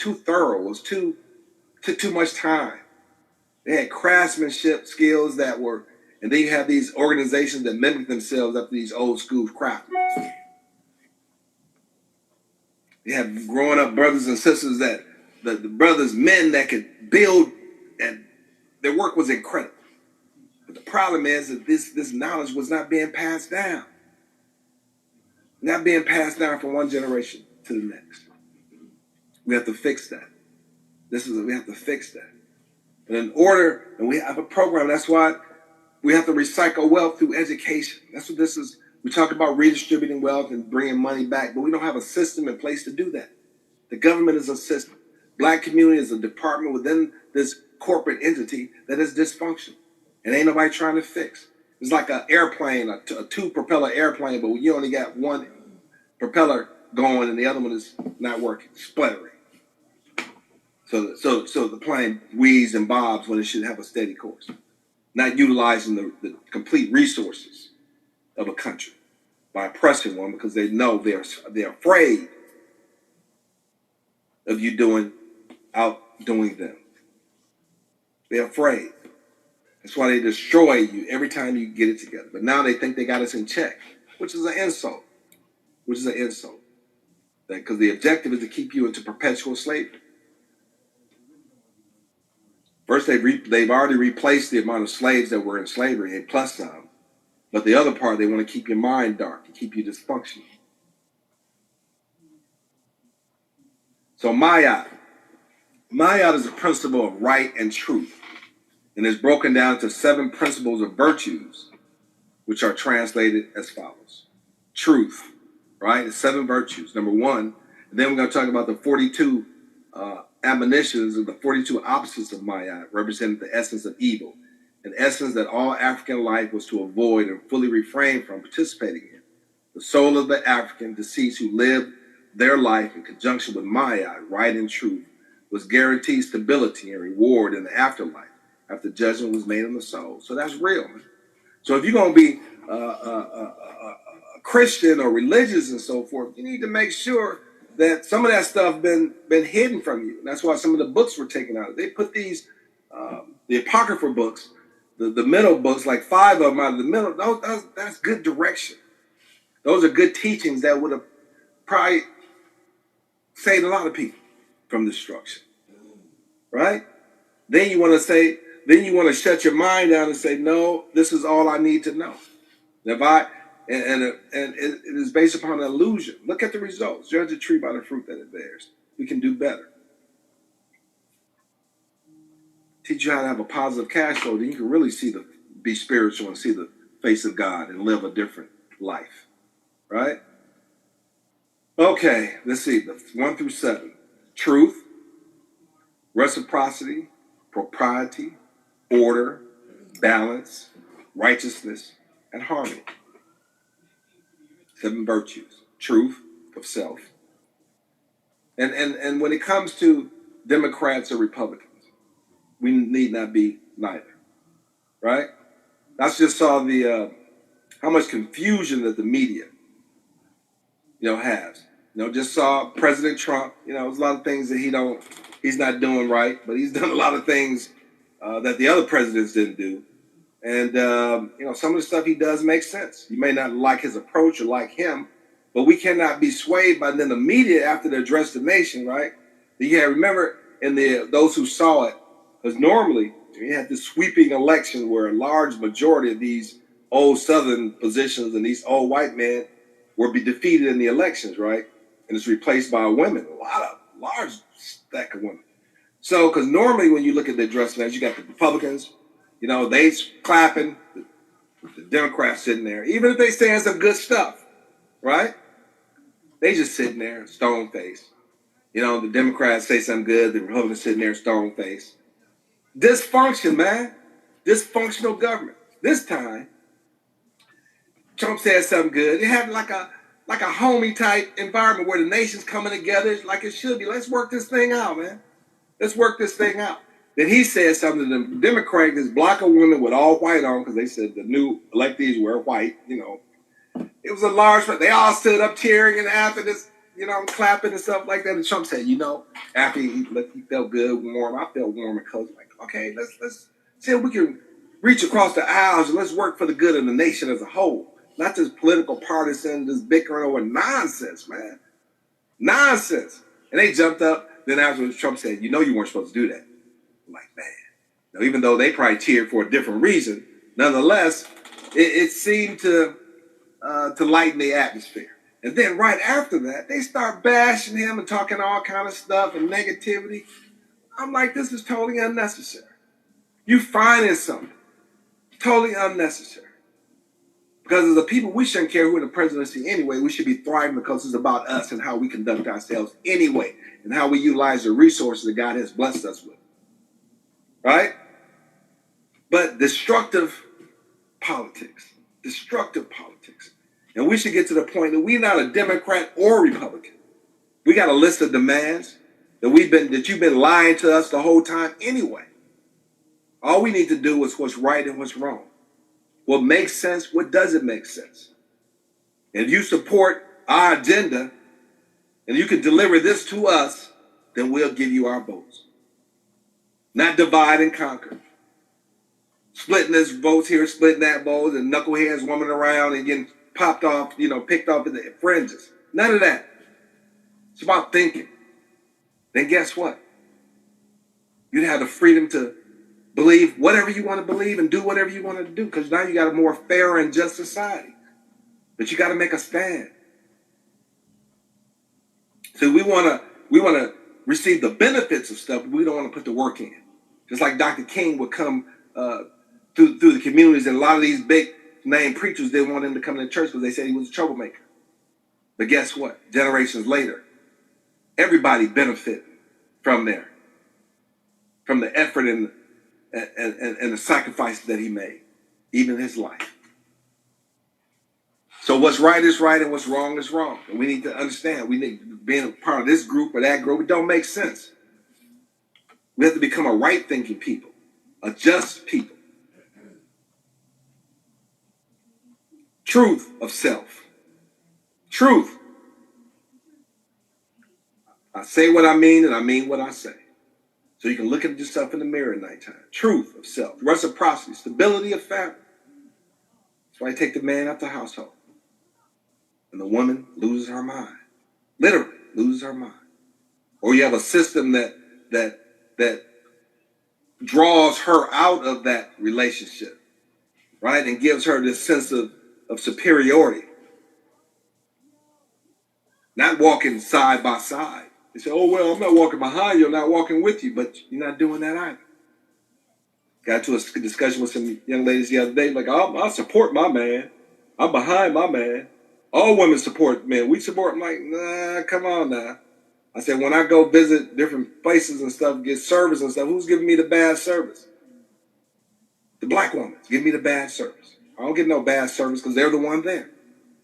too thorough. It was took too much time. They had craftsmanship skills that were, and then you have these organizations that mimic themselves after these old school craftsmen. You have growing up brothers and sisters that the brothers, men that could build, and their work was incredible. But the problem is that this knowledge was not being passed down. Not being passed down from one generation to the next. We have to fix that. We have to fix that. And we have a program. That's why we have to recycle wealth through education. That's what this is. We talk about redistributing wealth and bringing money back, but we don't have a system in place to do that. The government is a system. Black community is a department within this corporate entity that is dysfunctional. And ain't nobody trying to fix. It's like an airplane, a two-propeller airplane, but you only got one propeller going and the other one is not working, spluttering. So the plane weaves and bobs when it should have a steady course, not utilizing the complete resources of a country by oppressing one because they know they're afraid of you outdoing them. They're afraid. That's why they destroy you every time you get it together. But now they think they got us in check, which is an insult. Because the objective is to keep you into perpetual slavery. First, they've already replaced the amount of slaves that were in slavery, and plus some. But the other part, they want to keep your mind dark and keep you dysfunctional. So Mayat is a principle of right and truth, and is broken down to 7 principles of virtues, which are translated as follows. Truth, right? It's 7 virtues. Number 1, and then we're going to talk about the 42 admonitions of the 42 opposites of Mayat, representing the essence of evil, an essence that all African life was to avoid and fully refrain from participating in. The soul of the African deceased who lived their life in conjunction with Mayat, right and truth, was guaranteed stability and reward in the afterlife after judgment was made on the soul. So that's real, man. So if you're going to be a Christian or religious and so forth, you need to make sure that some of that stuff been hidden from you. And that's why some of the books were taken out. They put these, the Apocrypha books, the middle books, like 5 of them out of the middle. That's good direction. Those are good teachings that would have probably saved a lot of people from destruction, right? Then you want to shut your mind down and say, no, this is all I need to know. And it is based upon an illusion. Look at the results. Judge a tree by the fruit that it bears. We can do better. Teach you how to have a positive cash flow, then you can really be spiritual and see the face of God and live a different life, right? Okay, let's see, 1 through 7. Truth, reciprocity, propriety, order, balance, righteousness, and harmony. 7 virtues. Truth of self. And when it comes to Democrats or Republicans, we need not be neither, right? I just saw how much confusion that the media, has. Just saw President Trump. There's a lot of things that he's not doing right, but he's done a lot of things that the other presidents didn't do. And, some of the stuff he does makes sense. You may not like his approach or like him, but we cannot be swayed by then the media after they address the nation, right? You remember those who saw it, because normally you had this sweeping election where a large majority of these old Southern positions and these old white men will be defeated in the elections, right? And it's replaced by women, large stack of women. So, because normally when you look at the addressing, you got the Republicans, they clapping, the Democrats sitting there, even if they saying some good stuff, right? They just sitting there, stone face. The Democrats say something good, the Republicans sitting there, stone face. Dysfunction, man. Dysfunctional government. This time, Trump said something good. It had like a homey type environment where the nation's coming together like it should be. Let's work this thing out, man. Let's work this thing out. Then he said something to the Democrats, this block of women with all white on, because they said the new electees were white, It was a large, they all stood up cheering and after this, I'm clapping and stuff like that. And Trump said, after he felt good, warm, I felt warm and cozy. Like, okay, let's see if we can reach across the aisles and let's work for the good of the nation as a whole. Not this political partisan, this bickering over nonsense, man. Nonsense. And they jumped up. Then afterwards, Trump said, you weren't supposed to do that. I'm like, man. Now, even though they probably cheered for a different reason, nonetheless, it seemed to lighten the atmosphere. And then right after that, they start bashing him and talking all kind of stuff and negativity. I'm like, this is totally unnecessary. You finding something. Totally unnecessary. Because as a people, we shouldn't care who in the presidency anyway. We should be thriving because it's about us and how we conduct ourselves anyway and how we utilize the resources that God has blessed us with. Right? But destructive politics. And we should get to the point that we're not a Democrat or Republican. We got a list of demands that you've been lying to us the whole time anyway. All we need to do is what's right and what's wrong. What makes sense, what doesn't make sense. And if you support our agenda and you can deliver this to us, then we'll give you our votes. Not divide and conquer. Splitting this votes here, splitting that vote, and knuckleheads roaming around and getting popped off, picked off in the fringes. None of that. It's about thinking. Then guess what? You have the freedom to believe whatever you want to believe and do whatever you want to do, because now you got a more fair and just society. But you got to make a stand. So we want to receive the benefits of stuff, but we don't want to put the work in. Just like Dr. King would come through the communities, and a lot of these big name preachers didn't want him to come to church because they said he was a troublemaker. But guess what? Generations later, everybody benefited from the effort and the sacrifices that he made, even his life. So what's right is right and what's wrong is wrong. And we need to understand, being a part of this group or that group, it don't make sense. We have to become a right-thinking people, a just people. Truth of self. Truth. I say what I mean and I mean what I say. So you can look at yourself in the mirror at nighttime. Truth of self. Reciprocity. Stability of family. That's why you take the man out the household. And the woman loses her mind. Literally loses her mind. Or you have a system that draws her out of that relationship. Right? And gives her this sense of superiority. Not walking side by side. They say, oh, well, I'm not walking behind you, I'm not walking with you, but you're not doing that either. Got to a discussion with some young ladies the other day, like, I support my man. I'm behind my man. All women support men. We support, I'm like, nah, come on now. I said, when I go visit different places and stuff, get service and stuff, who's giving me the bad service? The black woman's giving me the bad service. I don't get no bad service because they're the one there.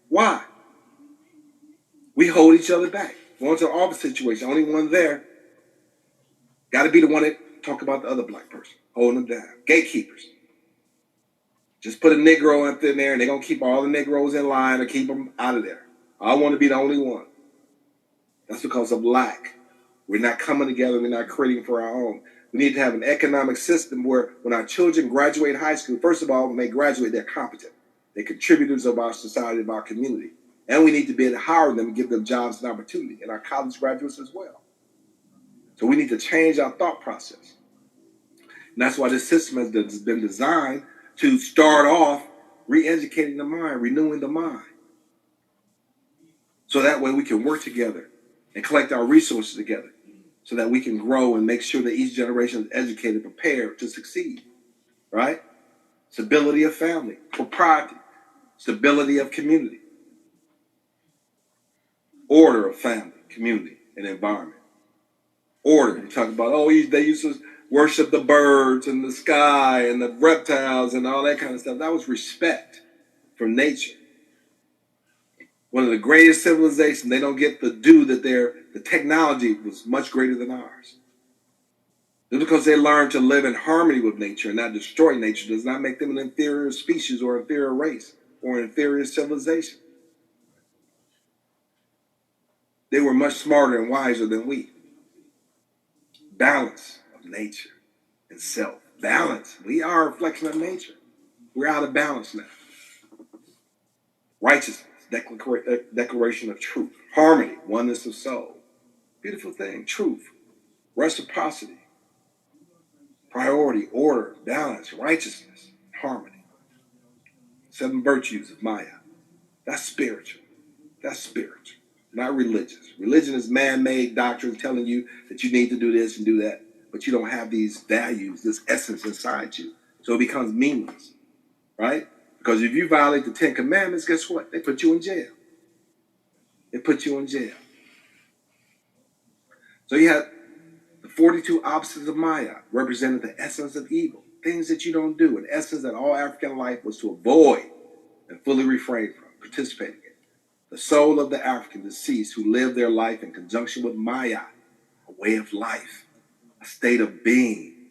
Why? We hold each other back. Going to an office situation, only one there. Got to be the one that talk about the other black person, holding them down. Gatekeepers. Just put a Negro up in there, and they're going to keep all the Negroes in line or keep them out of there. I want to be the only one. That's because of lack. We're not coming together. We're not creating for our own. We need to have an economic system where when our children graduate high school, first of all, when they graduate, they're competent. They're contributors of our society, of our community. And we need to be able to hire them and give them jobs and opportunity, and our college graduates as well. So we need to change our thought process. And that's why this system has been designed to start off re-educating the mind, renewing the mind. So that way we can work together and collect our resources together so that we can grow and make sure that each generation is educated, prepared to succeed, right? Stability of family, propriety, stability of community. Order of family, community, and environment. Order. You talk about, they used to worship the birds and the sky and the reptiles and all that kind of stuff. That was respect for nature. One of the greatest civilizations, they don't get the due that the technology was much greater than ours. Just because they learned to live in harmony with nature and not destroy nature does not make them an inferior species or inferior race or an inferior civilization. They were much smarter and wiser than we. Balance of nature and self. Balance. We are a reflection of nature. We're out of balance now. Righteousness, declaration of truth. Harmony, oneness of soul. Beautiful thing. Truth, reciprocity, priority, order, balance, righteousness, harmony. 7 virtues of Maya. That's spiritual. That's spiritual, not religious. Religion is man-made doctrine telling you that you need to do this and do that, but you don't have these values, this essence inside you. So it becomes meaningless, right? Because if you violate the 10 Commandments, guess what? They put you in jail. They put you in jail. So you have the 42 opposites of Maya, representing the essence of evil, things that you don't do, an essence that all African life was to avoid and fully refrain from participating in. The soul of the African deceased who lived their life in conjunction with Maya, a way of life, a state of being,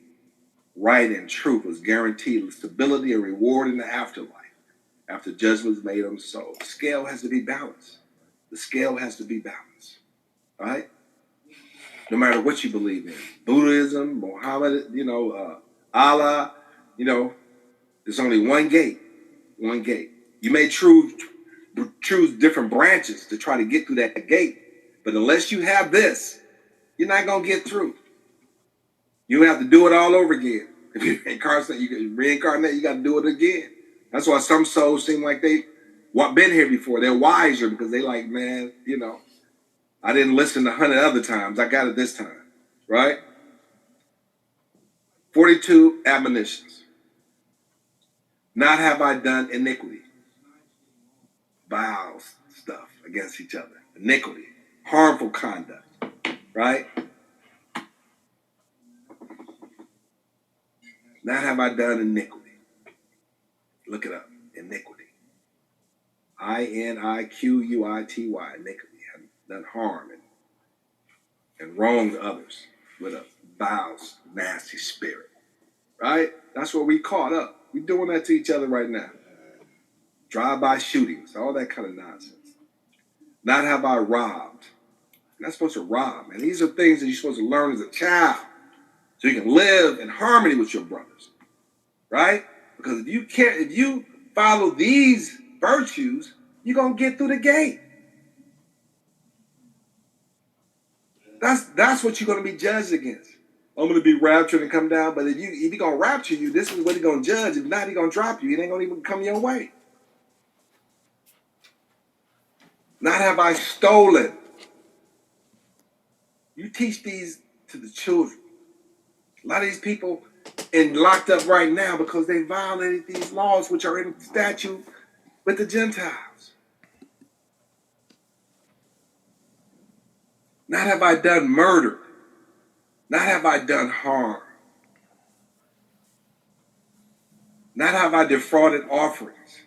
right and truth, was guaranteed stability and reward in the afterlife after judgment is made on the soul. The scale has to be balanced. The scale has to be balanced, right? No matter what you believe in, Buddhism, Muhammad, Allah, there's only one gate, one gate. You may choose different branches to try to get through that gate, but unless you have this, you're not going to get through. You have to do it all over again. If you reincarnate, you got to do it again. That's why some souls seem like they've been here before. They're wiser because they like, man, I didn't listen 100 other times. I got it this time, right? 42 admonitions. Not have I done iniquity. Vile stuff against each other. Iniquity. Harmful conduct, right? Not have I done iniquity. Look it up. Iniquity. I-N-I-Q-U-I-T-Y. Iniquity. Done harm and wronged others with a vile, nasty spirit. Right? That's what we caught up. We're doing that to each other right now. Drive-by shootings, all that kind of nonsense. Not have I robbed. You're not supposed to rob, man. These are things that you're supposed to learn as a child so you can live in harmony with your brothers. Right? Because if you follow these virtues, you're going to get through the gate. That's what you're going to be judged against. I'm going to be raptured and come down, but if he's going to rapture you, this is what he's going to judge. If not, he's going to drop you. It ain't going to even come your way. Not have I stolen. You teach these to the children. A lot of these people locked up right now because they violated these laws which are in statute with the Gentiles. Not have I done murder. Not have I done harm. Not have I defrauded offerings.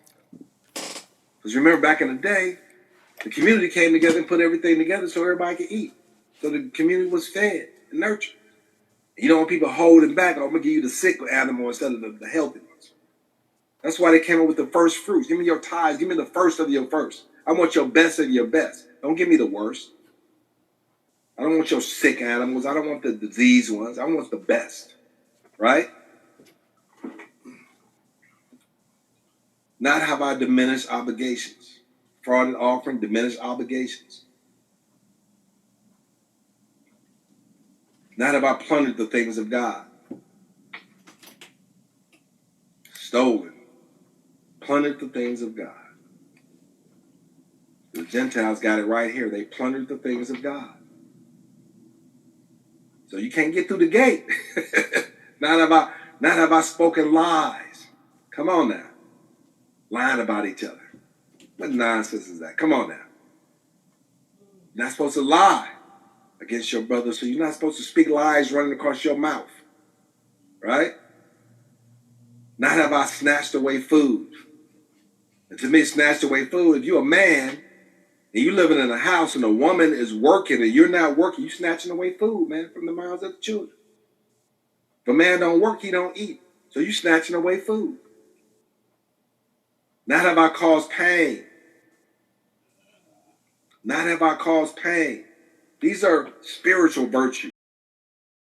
Because remember back in the day, the community came together and put everything together so everybody could eat. So the community was fed and nurtured. You don't want people holding back. I'm going to give you the sick animal instead of the healthy ones. That's why they came up with the first fruits. Give me your tithes. Give me the first of your first. I want your best of your best. Don't give me the worst. I don't want your sick animals. I don't want the diseased ones. I want the best. Right? Not have I diminished obligations. Fraud and offering, diminished obligations. Not have I plundered the things of God. Stolen. Plundered the things of God. The Gentiles got it right here. They plundered the things of God. So you can't get through the gate. Not have I spoken lies. Come on now. Lying about each other. What nonsense is that? Come on now. You're not supposed to lie against your brother, so you're not supposed to speak lies running across your mouth. Right? Not have I snatched away food. And to me, snatched away food, if you're a man and you're living in a house and a woman is working and you're not working, you're snatching away food, man, from the mouths of the children. If a man don't work, he don't eat. So you're snatching away food. Not have I caused pain. not have I caused pain. These are spiritual virtues.